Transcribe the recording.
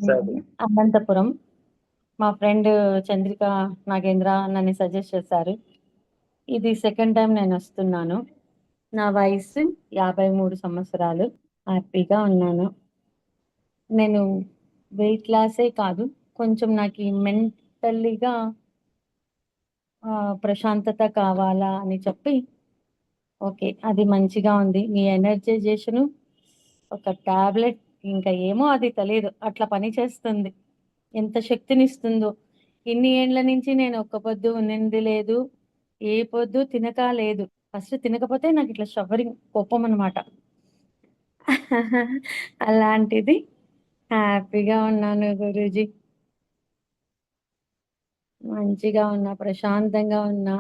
సరే. అనంతపురం. మా ఫ్రెండ్ చంద్రిక నాగేంద్ర నన్ను సజెస్ట్ చేశారు. ఇది సెకండ్ టైమ్ నేనొస్తున్నాను. నా వయస్సు 53 సంవత్సరాలు. హ్యాపీగా ఉన్నాను. నేను వెయిట్ లాసే కాదు, కొంచెం నాకీ మెంటల్లీగా ప్రశాంతత కావాలా అని చెప్పి, ఓకే. అది మంచిగా ఉంది. నీ ఎనర్జైజేషను ఒక టాబ్లెట్ ఇంకా ఏమో అది తెలీదు. అట్లా పని చేస్తుంది. ఎంత శక్తినిస్తుందో. ఇన్ని ఏండ్ల నుంచి నేను ఒక్క పొద్దు ఉన్నింది లేదు. ఏ పొద్దు తినక లేదు. ఫస్ట్ తినకపోతే నాకిట్లా షవరింగ్ కోపమనమాట. అలాంటిది హ్యాపీగా ఉన్నాను గురూజీ. మంచిగా ఉన్నా, ప్రశాంతంగా ఉన్నా.